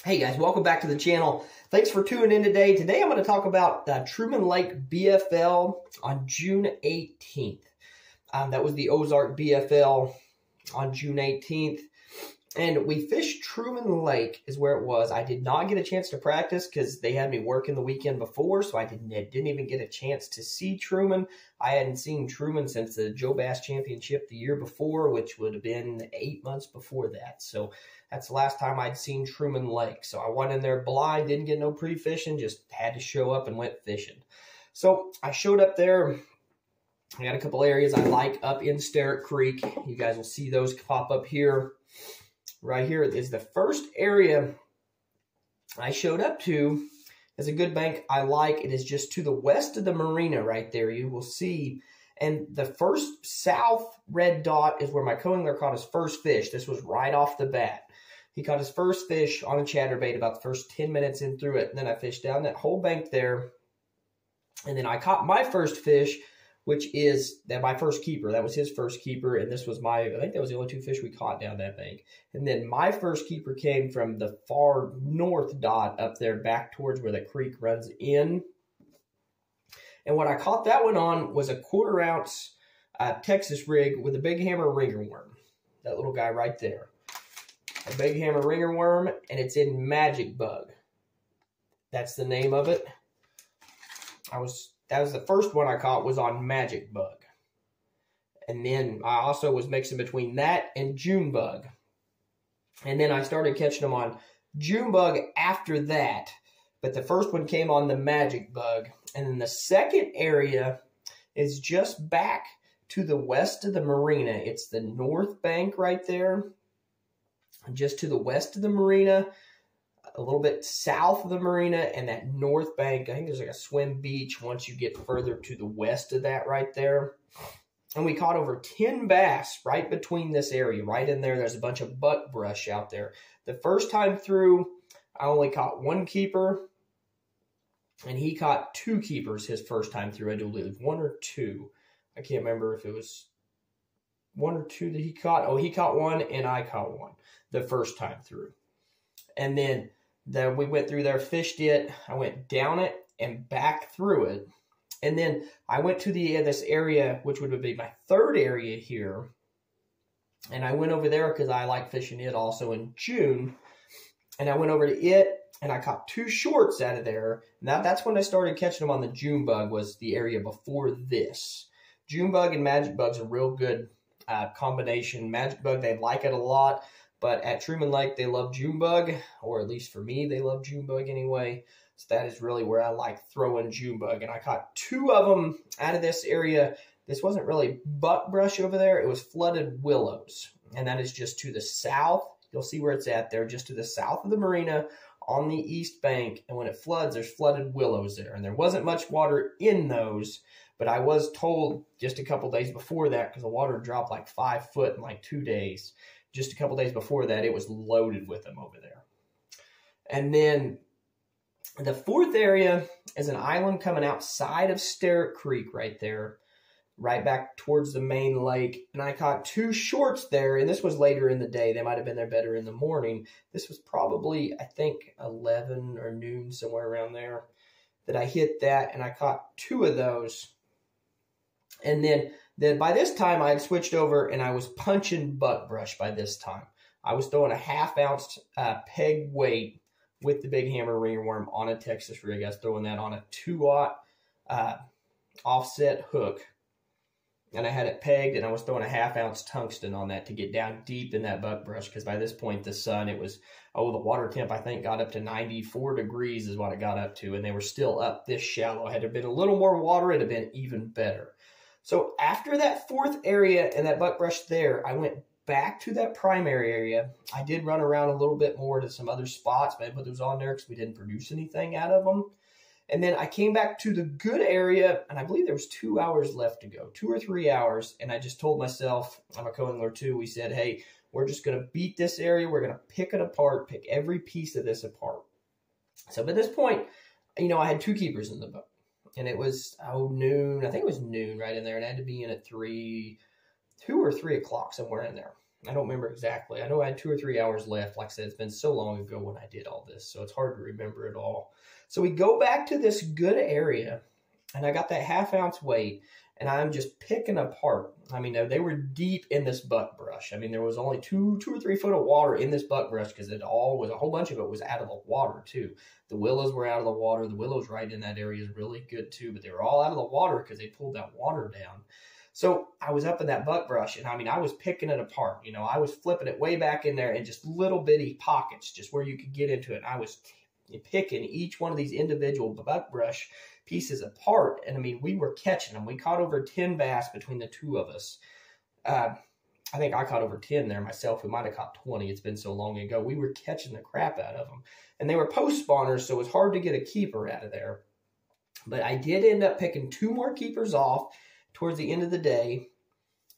Hey guys, welcome back to the channel. Thanks for tuning in today. Today I'm going to talk about Truman Lake BFL on June 18th. That was the Ozark BFL on June 18th. And we fished Truman Lake is where it was. I did not get a chance to practice because they had me working the weekend before, so I didn't even get a chance to see Truman. I hadn't seen Truman since the Joe Bass Championship the year before, which would have been 8 months before that. So that's the last time I'd seen Truman Lake. So I went in there blind, didn't get no pre-fishing, just had to show up and went fishing. So I showed up there. I got a couple areas I like up in Sterrett Creek. You guys will see those pop up here. Right here is the first area I showed up to. Is a good bank I like. It is just to the west of the marina right there. You will see. And the first south red dot is where my co-angler caught his first fish. This was right off the bat. He caught his first fish on a chatterbait about the first 10 minutes in through it. And then I fished down that whole bank there. And then I caught my first fish, which is my first keeper. That was his first keeper, and this was I think that was the only two fish we caught down that bank. And then my first keeper came from the far north dot up there back towards where the creek runs in. And what I caught that one on was a 1/4 ounce Texas rig with a big hammer ringer worm. That little guy right there. A big hammer ringer worm, and it's in Magic Bug. That's the name of it. That was the first one I caught, was on Magic Bug. And then I also was mixing between that and June Bug. And then I started catching them on June Bug after that. But the first one came on the Magic Bug. And then the second area is just back to the west of the marina. It's the north bank right there. Just to the west of the marina. A little bit south of the marina and that north bank. I think there's like a swim beach once you get further to the west of that right there. And we caught over 10 bass right between this area. Right in there, there's a bunch of buckbrush out there. The first time through, I only caught one keeper. And he caught two keepers his first time through. I do believe one or two. I can't remember if it was one or two that he caught. Oh, he caught one and I caught one the first time through. And then we went through there, fished it. I went down it and back through it. And then I went to this area, which would be my third area here. And I went over there because I like fishing it also in June. And I went over to it, and I caught two shorts out of there. Now that's when I started catching them on the June Bug, was the area before this. June Bug and Magic Bug's a real good combination. Magic Bug, they like it a lot. But at Truman Lake, they love June Bug, or at least for me, they love June Bug anyway. So that is really where I like throwing June Bug. And I caught two of them out of this area. This wasn't really buckbrush over there. It was flooded willows. And that is just to the south. You'll see where it's at there, just to the south of the marina on the east bank. And when it floods, there's flooded willows there. And there wasn't much water in those. But I was told just a couple days before that, because the water dropped like 5 foot in like 2 days. Just a couple days before that, it was loaded with them over there. And then the fourth area is an island coming outside of Sterrett Creek right there, right back towards the main lake. And I caught two shorts there, and this was later in the day. They might have been there better in the morning. This was probably, I think, 11 or noon, somewhere around there, that I hit that, and I caught two of those. And then by this time, I had switched over, and I was punching buckbrush by this time. I was throwing a 1/2 ounce peg weight with the big hammer ringer worm on a Texas rig. I was throwing that on a 2/0 offset hook. And I had it pegged, and I was throwing a 1/2 ounce tungsten on that to get down deep in that buckbrush, because by this point, the sun, it was, the water temp, I think, got up to 94 degrees is what it got up to, and they were still up this shallow. Had there been a little more water, it would have been even better. So after that fourth area and that buckbrush there, I went back to that primary area. I did run around a little bit more to some other spots, but I put those on there because we didn't produce anything out of them. And then I came back to the good area, and I believe there was 2 hours left to go, 2 or 3 hours. And I just told myself, I'm a co-angler too, we said, hey, we're just going to beat this area. We're going to pick it apart, pick every piece of this apart. So by this point, I had two keepers in the boat. And it was, noon. I think it was noon right in there. And I had to be in at 2 or 3 o'clock, somewhere in there. I don't remember exactly. I know I had 2 or 3 hours left. Like I said, it's been so long ago when I did all this, so it's hard to remember it all. So we go back to this good area, and I got that half-ounce weight, and I'm just picking apart. I mean, they were deep in this buckbrush. I mean, there was only 2 or 3 foot of water in this buckbrush because it all was, a whole bunch of it was out of the water too. The willows were out of the water. The willows right in that area is really good too, but they were all out of the water because they pulled that water down. So I was up in that buckbrush, and I mean, I was picking it apart. You know, I was flipping it way back in there in just little bitty pockets, just where you could get into it. I was picking each one of these individual buckbrush pieces apart, and I mean, we were catching them. We caught over 10 bass between the two of us. I think I caught over 10 there myself. We might have caught 20. It's been so long ago. We were catching the crap out of them, and they were post spawners, so it was hard to get a keeper out of there. But I did end up picking 2 more keepers off towards the end of the day.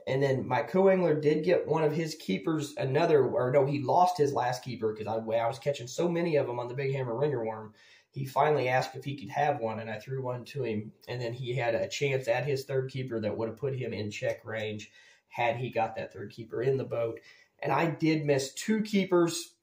And then my co-angler did get one of his keepers, he lost his last keeper because I was catching so many of them on the big hammer ringer worm. He finally asked if he could have one, and I threw one to him. And then he had a chance at his 3rd keeper that would have put him in check range had he got that 3rd keeper in the boat. And I did miss 2 keepers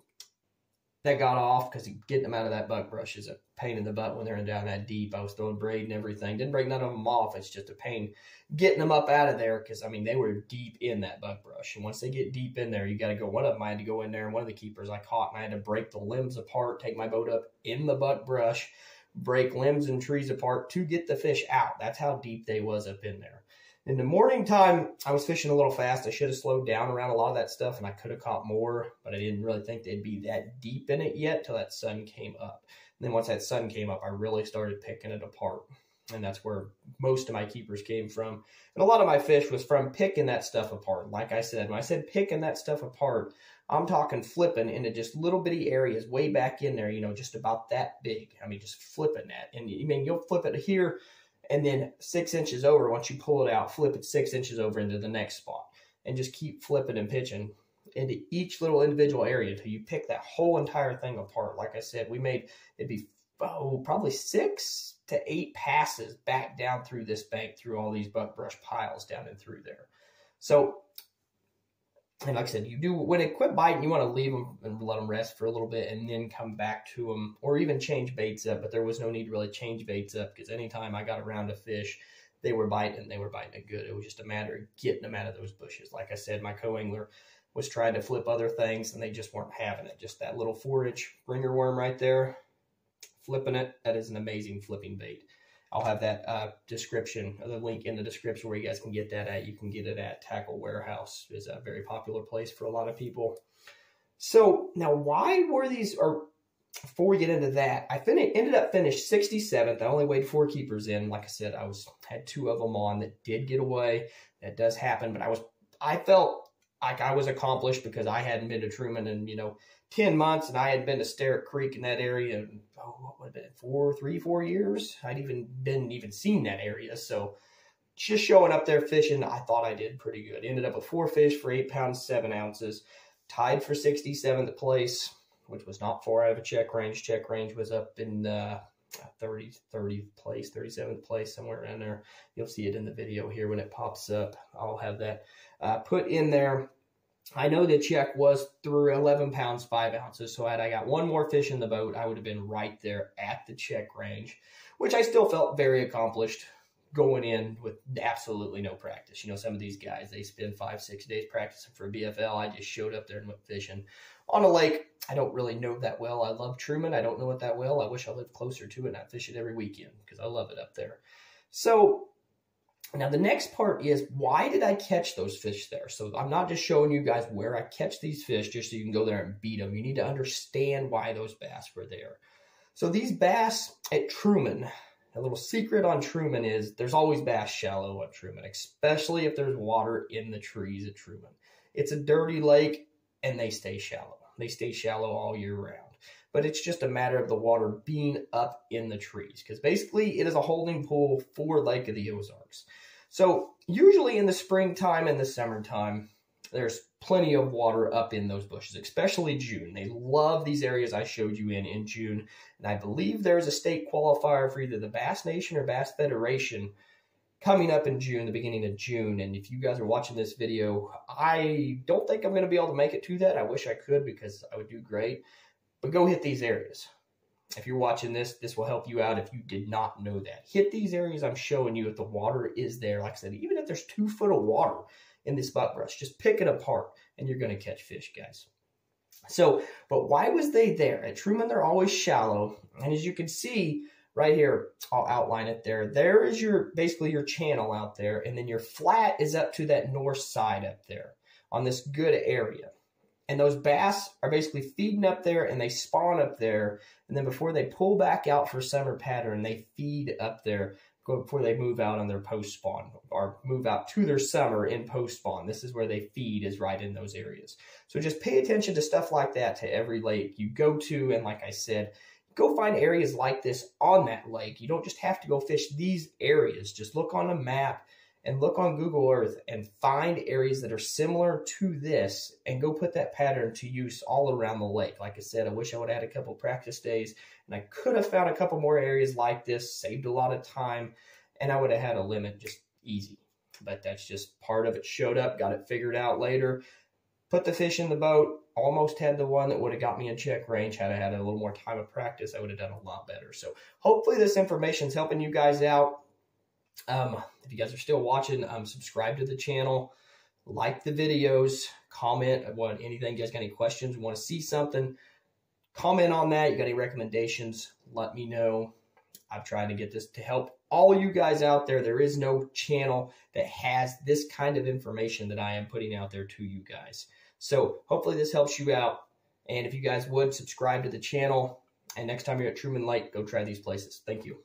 that got off because getting them out of that buckbrush is a pain in the butt when they're in down that deep. I was throwing braid and everything. Didn't break none of them off. It's just a pain getting them up out of there because, I mean, they were deep in that buckbrush. And once they get deep in there, you got to go. One of them I had to go in there, and one of the keepers I caught, and I had to break the limbs apart, take my boat up in the buckbrush, break limbs and trees apart to get the fish out. That's how deep they was up in there. In the morning time, I was fishing a little fast. I should have slowed down around a lot of that stuff, and I could have caught more, but I didn't really think they'd be that deep in it yet till that sun came up. And then once that sun came up, I really started picking it apart, and that's where most of my keepers came from. And a lot of my fish was from picking that stuff apart. Like I said, when I said picking that stuff apart, I'm talking flipping into just little bitty areas way back in there, you know, just about that big. I mean, just flipping that. And I mean, you'll flip it here, and then 6 inches over, once you pull it out, flip it 6 inches over into the next spot, and just keep flipping and pitching into each little individual area until you pick that whole entire thing apart. Like I said, it'd be probably 6 to 8 passes back down through this bank, through all these buckbrush piles down and through there. So, and like I said, when it quit biting, you want to leave them and let them rest for a little bit and then come back to them, or even change baits up. But there was no need to really change baits up because anytime I got around a fish, they were biting, and they were biting it good. It was just a matter of getting them out of those bushes. Like I said, my co-angler was trying to flip other things, and they just weren't having it. Just that little 4-inch ringer worm right there, flipping it, that is an amazing flipping bait. I'll have that the link in the description where you guys can get that at. You can get it at Tackle Warehouse. It's a very popular place for a lot of people. So now why were these, or before we get into that, I ended up finished 67th. I only weighed 4 keepers in. Like I said, had 2 of them on that did get away. That does happen, but I felt like I was accomplished because I hadn't been to Truman in, 10 months, and I had been to Sterritt Creek in that area in, what would have been, 4 years? I'd even seen that area. So just showing up there fishing, I thought I did pretty good. Ended up with 4 fish for 8 pounds, 7 ounces. Tied for 67th place, which was not far out of a check range. Check range was up in 30th place, 37th place, somewhere around there. You'll see it in the video here when it pops up. I'll have that put in there. I know the check was through 11 pounds, 5 ounces. So had I got 1 more fish in the boat, I would have been right there at the check range, which I still felt very accomplished going in with absolutely no practice. Some of these guys, they spend 5-6 days practicing for a BFL. I just showed up there and went fishing on a lake I don't really know that well. I love Truman. I don't know it that well. I wish I lived closer to it and I'd fish it every weekend because I love it up there. So now the next part is, why did I catch those fish there? So I'm not just showing you guys where I catch these fish just so you can go there and beat them. You need to understand why those bass were there. So these bass at Truman, a little secret on Truman is there's always bass shallow on Truman, especially if there's water in the trees at Truman. It's a dirty lake and they stay shallow. They stay shallow all year round. But it's just a matter of the water being up in the trees, because basically it is a holding pool for Lake of the Ozarks. So usually in the springtime and the summertime, there's plenty of water up in those bushes, especially June. They love these areas I showed you in June. And I believe there's a state qualifier for either the Bass Nation or Bass Federation coming up in June, the beginning of June. And if you guys are watching this video, I don't think I'm going to be able to make it to that. I wish I could because I would do great. But go hit these areas. If you're watching this, this will help you out if you did not know that. Hit these areas I'm showing you if the water is there. Like I said, even if there's 2 foot of water in this buckbrush, just pick it apart and you're going to catch fish, guys. So, but why was they there? At Truman, they're always shallow. And as you can see right here, I'll outline it there. There is basically your channel out there. And then your flat is up to that north side up there on this good area. And those bass are basically feeding up there and they spawn up there. And then before they pull back out for summer pattern, they feed up there before they move out on their post spawn or move out to their summer in post spawn. This is where they feed, is right in those areas. So just pay attention to stuff like that to every lake you go to. And like I said, go find areas like this on that lake. You don't just have to go fish these areas. Just look on a map and look on Google Earth and find areas that are similar to this and go put that pattern to use all around the lake. Like I said, I wish I would have had a couple practice days and I could have found a couple more areas like this, saved a lot of time, and I would have had a limit just easy. But that's just part of it. Showed up, got it figured out later, put the fish in the boat, almost had the one that would have got me in check range. Had I had a little more time of practice, I would have done a lot better. So hopefully this information is helping you guys out. If you guys are still watching, subscribe to the channel, like the videos, comment what anything. You guys got any questions, want to see something, comment on that. You got any recommendations, let me know. I've tried to get this to help all you guys out there. There is no channel that has this kind of information that I am putting out there to you guys. So hopefully this helps you out. And if you guys would subscribe to the channel, and next time you're at Truman Lake, go try these places. Thank you.